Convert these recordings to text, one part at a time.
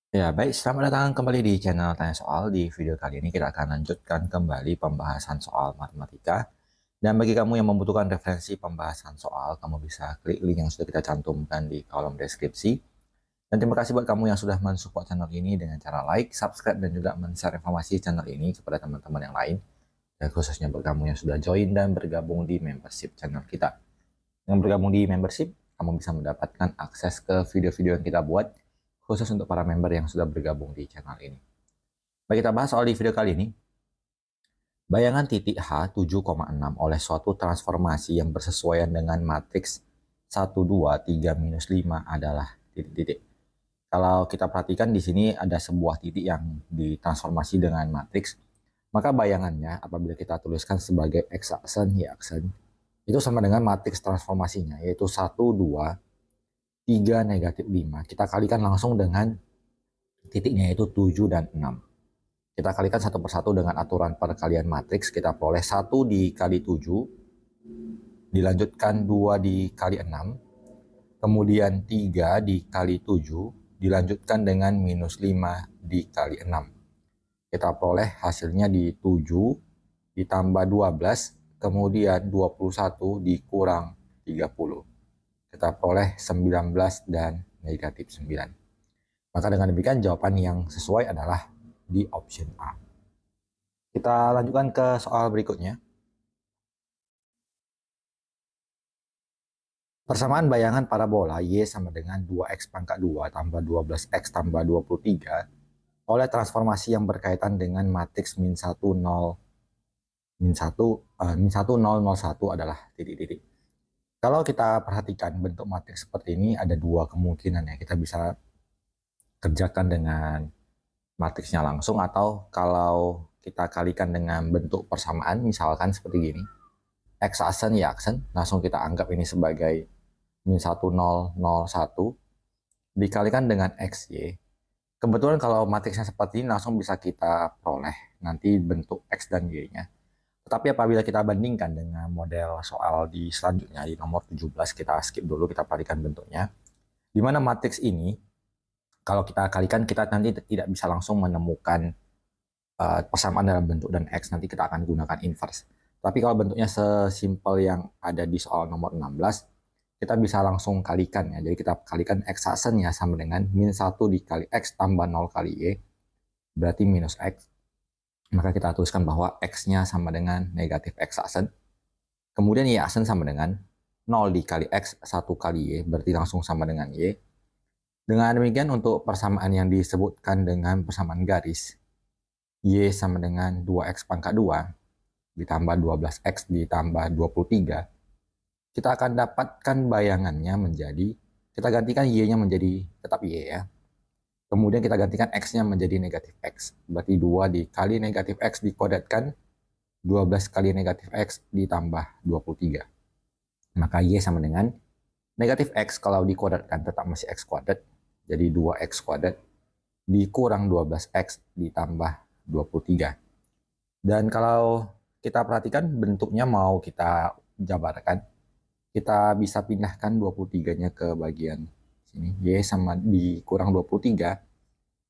Ya, baik. Selamat datang kembali di channel Tanya Soal. Di video kali ini kita akan lanjutkan kembali pembahasan soal matematika. Dan bagi kamu yang membutuhkan referensi pembahasan soal, kamu bisa klik link yang sudah kita cantumkan di kolom deskripsi. Dan terima kasih buat kamu yang sudah mensupport channel ini dengan cara like, subscribe, dan juga men-share informasi channel ini kepada teman-teman yang lain. Dan khususnya buat kamu yang sudah join dan bergabung di membership channel kita. Dengan bergabung di membership, kamu bisa mendapatkan akses ke video-video yang kita buat khusus untuk para member yang sudah bergabung di channel ini. Baik, kita bahas soal di video kali ini. Bayangan titik H 7,6 oleh suatu transformasi yang bersesuaian dengan matriks 1, 2, 3, minus 5 adalah titik-titik. Kalau kita perhatikan di sini ada sebuah titik yang ditransformasi dengan matriks, maka bayangannya apabila kita tuliskan sebagai x aksen, y aksen, itu sama dengan matriks transformasinya, yaitu 1, 2, 3, negatif 5. Kita kalikan langsung dengan titiknya, yaitu 7 dan 6. Kita kalikan satu persatu dengan aturan perkalian matriks, kita peroleh 1 dikali 7, dilanjutkan 2 dikali 6, kemudian 3 dikali 7, dilanjutkan dengan minus 5 dikali 6. Kita peroleh hasilnya di 7 ditambah 12, kemudian 21 dikurang 30. Kita peroleh 19 dan negatif 9. Maka dengan demikian jawaban yang sesuai adalah di option A. Kita lanjutkan ke soal berikutnya. Persamaan bayangan parabola Y sama dengan 2x pangkat 2 tambah 12x tambah 23 oleh transformasi yang berkaitan dengan matriks min 1, 0, min 1, min 1, 0, 0, 1 adalah titik-titik. Kalau kita perhatikan bentuk matriks seperti ini ada dua kemungkinan ya. Kita bisa kerjakan dengan matriksnya langsung, atau kalau kita kalikan dengan bentuk persamaan misalkan seperti gini, x aksen y aksen, langsung kita anggap ini sebagai min 1, 0, 0, 1 dikalikan dengan x y. Kebetulan kalau matriksnya seperti ini langsung bisa kita peroleh nanti bentuk x dan y nya. Tetapi apabila kita bandingkan dengan model soal di selanjutnya, di nomor 17, kita skip dulu, kita perhatikan bentuknya, di mana matriks ini kalau kita kalikan kita nanti tidak bisa langsung menemukan persamaan dalam bentuk dan X, nanti kita akan gunakan inverse. Tapi kalau bentuknya sesimpel yang ada di soal nomor 16, kita bisa langsung kalikan ya. Jadi kita kalikan X aksennya sama dengan min 1 dikali X tambah 0 kali Y, berarti minus X. Maka kita tuliskan bahwa X-nya sama dengan negatif X aksen. Kemudian Y aksen sama dengan 0 dikali X 1 kali Y, berarti langsung sama dengan Y. Dengan demikian untuk persamaan yang disebutkan dengan persamaan garis, Y sama dengan 2X pangkat 2 ditambah 12X ditambah 23, kita akan dapatkan bayangannya menjadi, kita gantikan Y-nya menjadi tetap Y ya. Kemudian kita gantikan X-nya menjadi negatif X. Berarti 2 dikali negatif X dikodatkan 12 kali negatif X ditambah 23. Maka Y sama dengan negatif X kalau dikodatkan tetap masih X kuadrat. Jadi 2X kuadrat dikurang 12X ditambah 23. Dan kalau kita perhatikan bentuknya mau kita jabarkan, kita bisa pindahkan 23-nya ke bagian sini. Y sama dikurang 23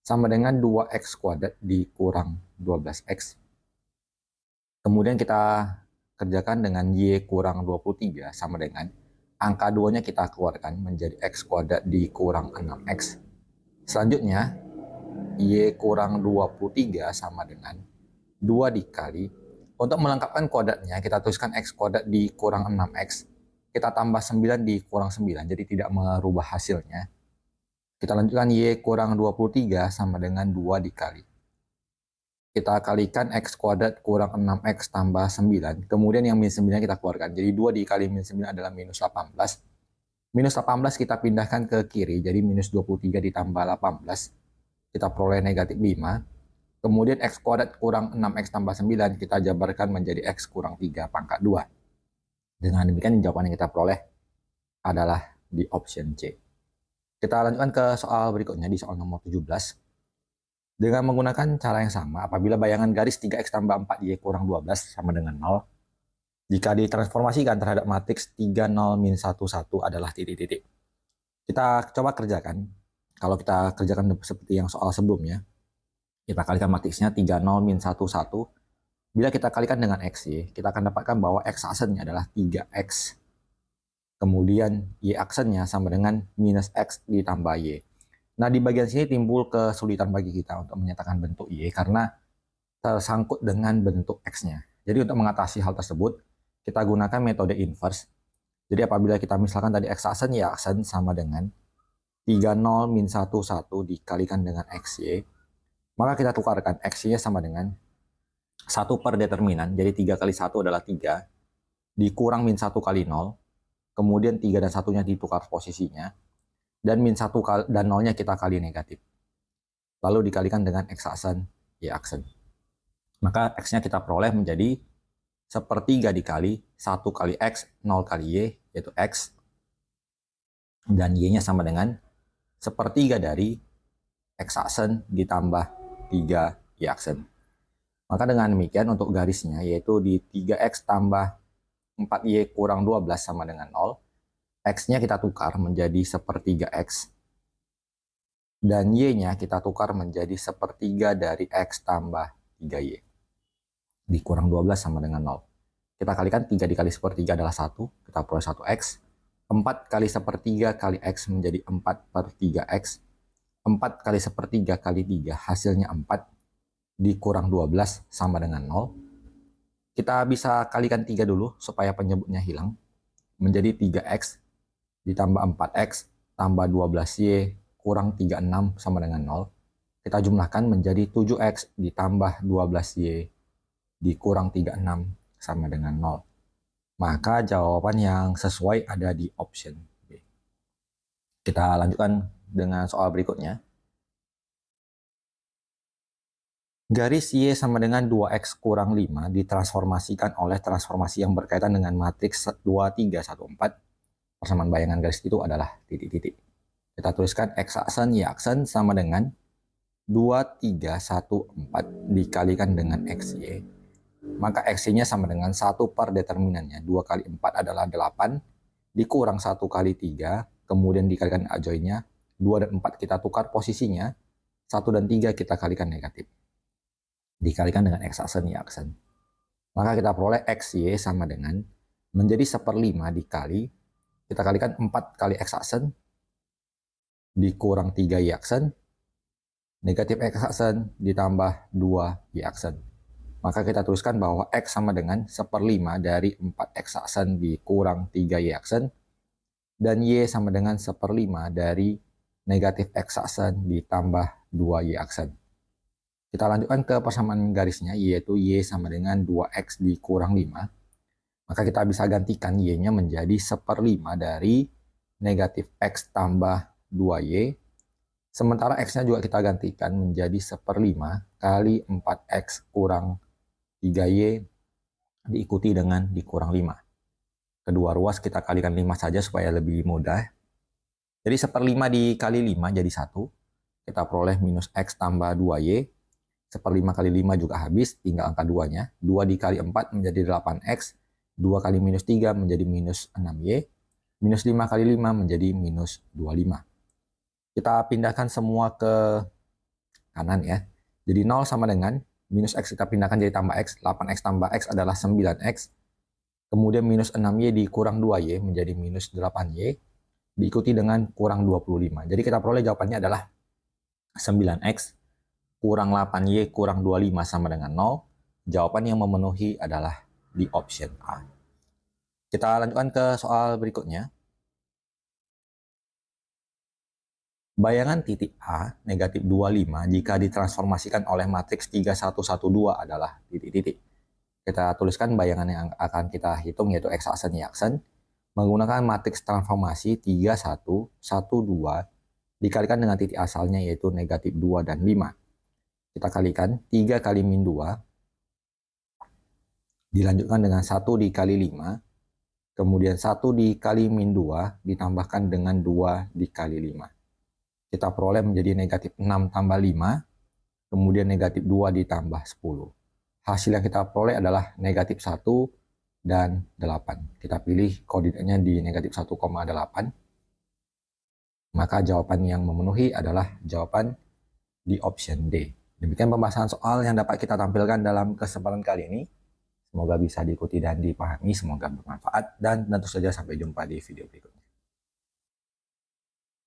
sama dengan 2X kuadrat dikurang 12X. Kemudian kita kerjakan dengan Y kurang 23 sama dengan angka 2-nya kita keluarkan menjadi X kuadrat dikurang 6X. Selanjutnya, Y kurang 23 sama dengan 2 dikali, untuk melengkapkan kuadratnya kita tuliskan X kuadrat dikurang 6X, kita tambah 9 dikurang 9, jadi tidak merubah hasilnya. Kita lanjutkan Y kurang 23 sama dengan 2 dikali, kita kalikan X kuadrat kurang 6X tambah 9, kemudian yang min 9 kita keluarkan, jadi 2 dikali min 9 adalah minus 18. Minus 18 kita pindahkan ke kiri, jadi minus 23 ditambah 18, kita peroleh negatif 5. Kemudian X kuadrat kurang 6X tambah 9 kita jabarkan menjadi X kurang 3 pangkat 2. Dengan demikian jawaban yang kita peroleh adalah di option C. Kita lanjutkan ke soal berikutnya di soal nomor 17. Dengan menggunakan cara yang sama, apabila bayangan garis 3X tambah 4Y kurang 12 sama dengan 0, jika ditransformasikan terhadap matriks 3, 0, min 1, 1 adalah titik-titik. Kita coba kerjakan. kalau kita kerjakan seperti yang soal sebelumnya, kita kalikan matriksnya 30 min 11. Bila kita kalikan dengan X, Y, kita akan dapatkan bahwa X aksennya adalah 3X. Kemudian Y aksennya sama dengan minus X ditambah Y. Nah, di bagian sini timbul kesulitan bagi kita untuk menyatakan bentuk Y karena tersangkut dengan bentuk X-nya. Jadi untuk mengatasi hal tersebut, kita gunakan metode inverse. Jadi apabila kita misalkan tadi X aksen, Y aksen sama dengan 30 min 11 dikalikan dengan XY, maka kita tukarkan XY sama dengan 1 per determinan, jadi 3 kali 1 adalah 3, dikurang min 1 kali 0, kemudian 3 dan 1-nya ditukar posisinya, dan min 1 dan 0-nya kita kali negatif. Lalu dikalikan dengan X aksen, Y aksen. Maka X-nya kita peroleh menjadi 1/3 dikali 1 kali X, 0 kali Y, yaitu X, dan Y-nya sama dengan 1/3 dari X aksen ditambah 3 Y aksen. Maka dengan demikian untuk garisnya yaitu di 3X tambah 4Y kurang 12 sama dengan 0. X-nya kita tukar menjadi 1/3X. Dan Y-nya kita tukar menjadi 1/3 dari X tambah 3Y. Dikurang 12 sama dengan 0. Kita kalikan 3 dikali 1/3 adalah 1. Kita peroleh 1X. 4 kali 1/3 kali X menjadi 4/3X. 4 kali 1/3 kali 3 hasilnya 4. Dikurang 12 sama dengan 0. Kita bisa kalikan 3 dulu supaya penyebutnya hilang. Menjadi 3X ditambah 4X tambah 12Y kurang 36 sama dengan 0. Kita jumlahkan menjadi 7X ditambah 12Y dikurang 36 sama dengan 0. Maka jawaban yang sesuai ada di option B. Kita lanjutkan dengan soal berikutnya. Garis Y sama dengan 2X kurang 5 ditransformasikan oleh transformasi yang berkaitan dengan matriks 2, 3, 1, 4. Persamaan bayangan garis itu adalah titik-titik. Kita tuliskan X aksen, Y aksen sama dengan 2, 3, 1, 4 dikalikan dengan XY. Maka XY-nya sama dengan 1 per determinannya. 2 kali 4 adalah 8. Dikurang 1 kali 3. Kemudian dikalikan adjoinnya. 2 dan 4 kita tukar posisinya. 1 dan 3 kita kalikan negatif. Dikalikan dengan X aksen, Y aksen. Maka kita peroleh XY sama dengan menjadi 1/5 dikali, kita kalikan 4 kali X aksen, dikurang 3 Y aksen, negatif X aksen, ditambah 2 Y aksen. Maka kita tuliskan bahwa X sama dengan 1/5 dari 4 X aksen dikurang 3 Y aksen, dan Y sama dengan 1/5 dari negatif X aksen ditambah 2 Y aksen. Kita lanjutkan ke persamaan garisnya, yaitu Y sama dengan 2X dikurang 5. Maka kita bisa gantikan Y-nya menjadi 1/5 dari negatif X tambah 2Y. Sementara X-nya juga kita gantikan menjadi 1/5 kali 4X kurang 3Y diikuti dengan dikurang 5. Kedua ruas kita kalikan 5 saja supaya lebih mudah. Jadi 1/5 dikali 5 jadi 1. Kita peroleh minus X tambah 2Y. 1/5 kali 5 juga habis, tinggal angka 2-nya. 2 dikali 4 menjadi 8X. 2 kali minus 3 menjadi minus 6Y. Minus 5 kali 5 menjadi minus 25. Kita pindahkan semua ke kanan ya. Jadi 0 sama dengan minus X kita pindahkan jadi tambah X. 8X tambah X adalah 9X. Kemudian minus 6Y dikurang 2Y menjadi minus 8Y. Diikuti dengan kurang 25. Jadi kita peroleh jawabannya adalah 9X kurang 8Y kurang 25 sama dengan 0. Jawaban yang memenuhi adalah di option A. Kita lanjutkan ke soal berikutnya. Bayangan titik A negatif 25 jika ditransformasikan oleh matriks 3112 adalah titik-titik. Kita tuliskan bayangan yang akan kita hitung yaitu X aksen, Y aksen menggunakan matriks transformasi 3112 dikalikan dengan titik asalnya yaitu negatif 2 dan 5. Kita kalikan 3 kali min 2 dilanjutkan dengan 1 dikali 5, kemudian 1 dikali min 2 ditambahkan dengan 2 dikali 5. Kita peroleh menjadi negatif 6 tambah 5, kemudian negatif 2 ditambah 10. Hasil yang kita peroleh adalah negatif 1 dan 8. Kita pilih koordinatnya di negatif 1,8. Maka jawaban yang memenuhi adalah jawaban di option D. Demikian pembahasan soal yang dapat kita tampilkan dalam kesempatan kali ini. Semoga bisa diikuti dan dipahami, semoga bermanfaat, dan tentu saja sampai jumpa di video berikutnya.